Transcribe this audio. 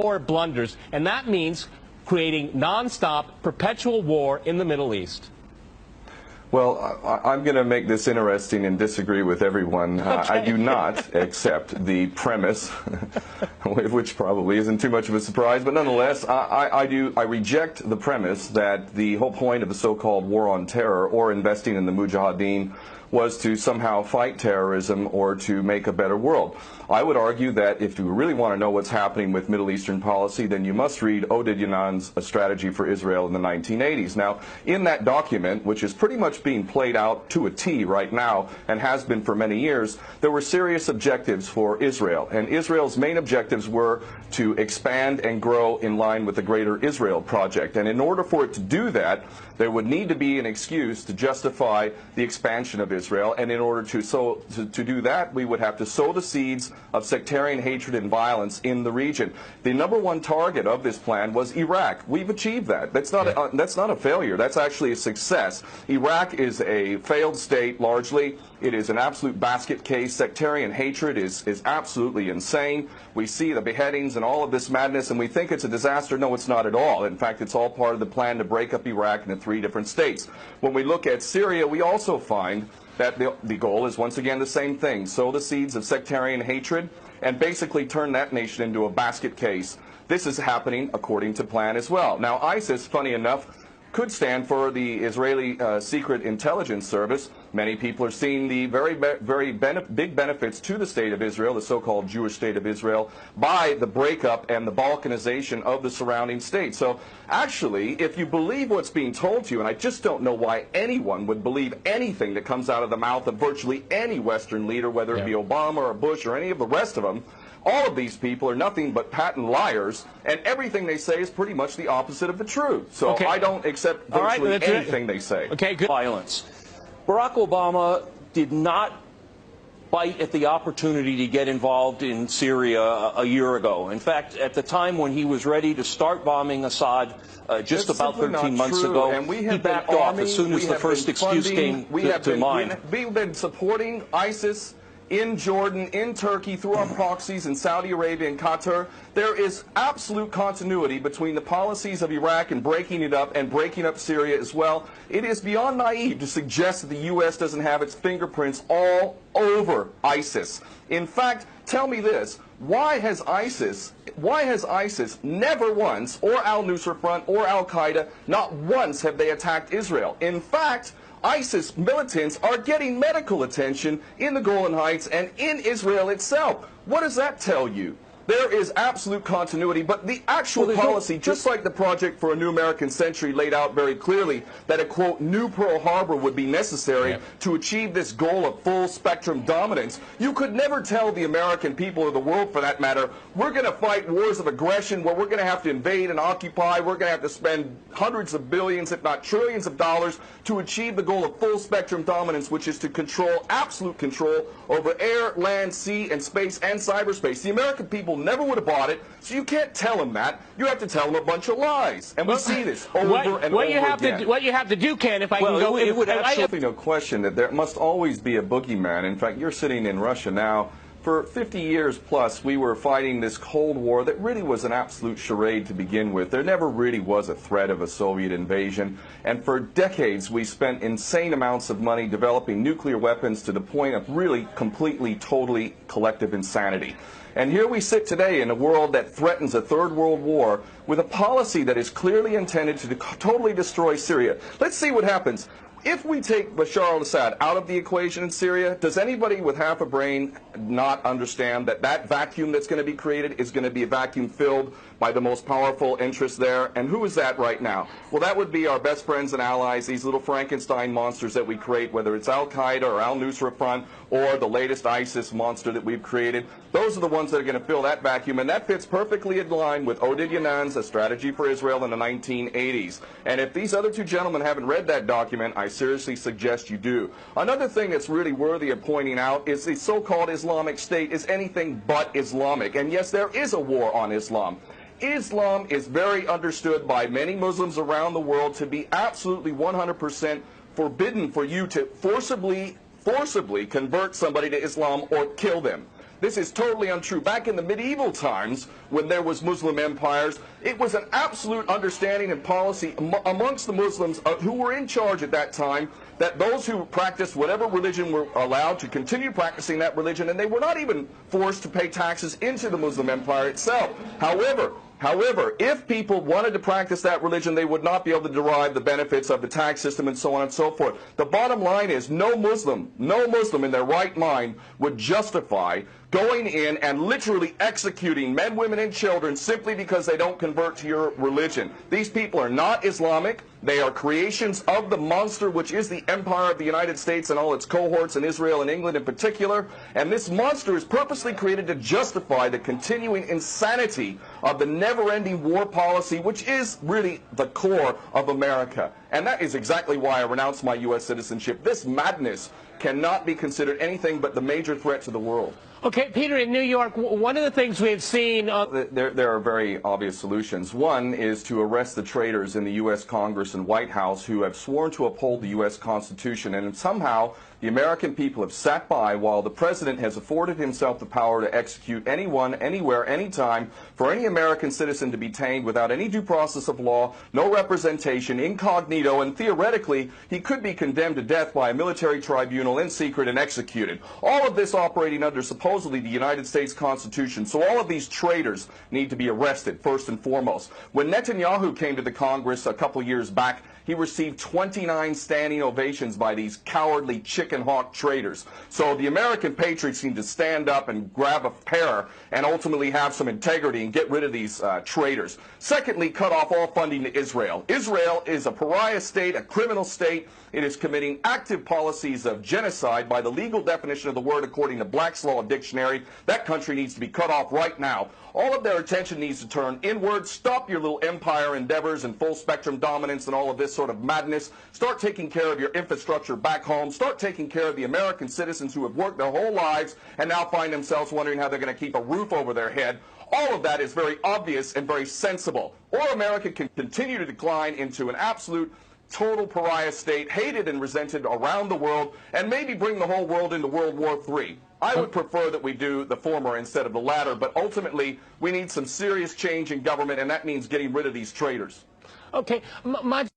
forward blunders, and that means creating nonstop, perpetual war in the Middle East. Well, I'm going to make this interesting and disagree with everyone. Okay. I do not accept the premise, which probably isn't too much of a surprise, but nonetheless, I reject the premise that the whole point of the so-called war on terror or investing in the Mujahideen was to somehow fight terrorism or to make a better world. I would argue that if you really want to know what's happening with Middle Eastern policy, then you must read Oded Yanan's A Strategy for Israel in the 1980s. Now, in that document, which is pretty much being played out to a T right now and has been for many years, there were serious objectives for Israel. And Israel's main objectives were to expand and grow in line with the Greater Israel Project. And in order for it to do that, there would need to be an excuse to justify the expansion of Israel. And in order to do that, we would have to sow the seeds of sectarian hatred and violence in the region. The number one target of this plan was Iraq. We've achieved that. That's not a failure. That's actually a success. Iraq is a failed state largely. It is an absolute basket case. Sectarian hatred is absolutely insane. We see the beheadings and all of this madness, and we think it's a disaster. No, it's not at all. In fact, it's all part of the plan to break up Iraq into 3 different states. When we look at Syria, we also find that the goal is once again the same thing: sow the seeds of sectarian hatred and basically turn that nation into a basket case. This is happening according to plan as well. Now, ISIS, funny enough, could stand for the Israeli Secret Intelligence Service. Many people are seeing the very big benefits to the state of Israel, the so-called Jewish state of Israel, by the breakup and the balkanization of the surrounding states. So actually, if you believe what's being told to you, and I just don't know why anyone would believe anything that comes out of the mouth of virtually any Western leader, whether it be Obama or Bush or any of the rest of them, all of these people are nothing but patent liars, and everything they say is pretty much the opposite of the truth. So I don't accept virtually anything they say. Okay, good. Violence. Barack Obama did not bite at the opportunity to get involved in Syria a year ago. In fact, at the time when he was ready to start bombing Assad, just about 13 months ago, and we have he backed off as soon as the first excuse came to mind. We've been supporting ISIS in Jordan, in Turkey, through our proxies in Saudi Arabia and Qatar. There is absolute continuity between the policies of Iraq and breaking it up and breaking up Syria as well. It is beyond naive to suggest that the U.S. doesn't have its fingerprints all over ISIS. In fact, tell me this: why has ISIS never once, or al-Nusra Front or al-Qaeda, not once have they attacked Israel? In fact, ISIS militants are getting medical attention in the Golan Heights and in Israel itself. What does that tell you? There is absolute continuity, but the actual policy, just like the Project for a New American Century laid out very clearly, that a, quote, new Pearl Harbor would be necessary to achieve this goal of full spectrum dominance. You could never tell the American people, or the world for that matter, we're going to fight wars of aggression where we're going to have to invade and occupy, we're going to have to spend hundreds of billions, if not trillions of dollars to achieve the goal of full spectrum dominance, which is to control, absolute control over air, land, sea, and space and cyberspace. The American people never would have bought it, so you can't tell them that. You have to tell them a bunch of lies, and we see this over and over again. What you have to do, Ken, if I can go... It would absolutely no question that there must always be a boogeyman. In fact, you're sitting in Russia now. For 50 years plus, we were fighting this Cold War that really was an absolute charade to begin with. There never really was a threat of a Soviet invasion. And for decades, we spent insane amounts of money developing nuclear weapons to the point of really completely, totally collective insanity. And here we sit today in a world that threatens a third world war with a policy that is clearly intended to totally destroy Syria. Let's see what happens. If we take Bashar al-Assad out of the equation in Syria, does anybody with half a brain not understand that that vacuum that's going to be created is going to be a vacuum filled by the most powerful interests there? And who is that right now? Well, that would be our best friends and allies, these little Frankenstein monsters that we create, whether it's al-Qaeda or al-Nusra Front or the latest ISIS monster that we've created. Those are the ones that are going to fill that vacuum, and that fits perfectly in line with Oded Yanan's A Strategy for Israel in the 1980s. And if these other two gentlemen haven't read that document, I seriously suggest you do. Another thing that's really worthy of pointing out is the so-called Islamic State is anything but Islamic. And yes, there is a war on Islam. Islam is very understood by many Muslims around the world to be absolutely 100% forbidden for you to forcibly convert somebody to Islam or kill them. This is totally untrue. Back in the medieval times, when there was Muslim empires, it was an absolute understanding and policy amongst the Muslims who were in charge at that time that those who practiced whatever religion were allowed to continue practicing that religion, and they were not even forced to pay taxes into the Muslim empire itself. However, if people wanted to practice that religion, they would not be able to derive the benefits of the tax system and so on and so forth. The bottom line is no Muslim in their right mind would justify going in and literally executing men, women, and children simply because they don't convert to your religion. These people are not Islamic. They are creations of the monster, which is the empire of the United States and all its cohorts in Israel and England in particular. And this monster is purposely created to justify the continuing insanity of the never-ending war policy, which is really the core of America. And that is exactly why I renounced my U.S. citizenship. This madness cannot be considered anything but the major threat to the world. Okay, Peter, in New York, one of the things we've seen... There are very obvious solutions. One is to arrest the traitors in the U.S. Congress and White House who have sworn to uphold the U.S. Constitution, and somehow the American people have sat by while the president has afforded himself the power to execute anyone, anywhere, anytime, for any American citizen to be detained without any due process of law, no representation, incognito, and theoretically he could be condemned to death by a military tribunal in secret and executed. All of this operating under supposedly the United States Constitution. So all of these traitors need to be arrested, first and foremost. When Netanyahu came to the Congress a couple years back, he received 29 standing ovations by these cowardly chicken hawk traitors. So the American patriots need to stand up and grab a pair and ultimately have some integrity and get rid of these traitors. Secondly, cut off all funding to Israel. Israel is a pariah state, a criminal state. It is committing active policies of genocide by the legal definition of the word according to Black's Law Dictionary. That country needs to be cut off right now. All of their attention needs to turn inward. Stop your little empire endeavors and full spectrum dominance and all of this sort of madness. Start taking care of your infrastructure back home. Start taking care of the American citizens who have worked their whole lives and now find themselves wondering how they're going to keep a roof over their head. All of that is very obvious and very sensible. Or America can continue to decline into an absolute total pariah state, hated and resented around the world, and maybe bring the whole world into World War III. I would prefer that we do the former instead of the latter, but ultimately we need some serious change in government, and that means getting rid of these traitors. Okay, my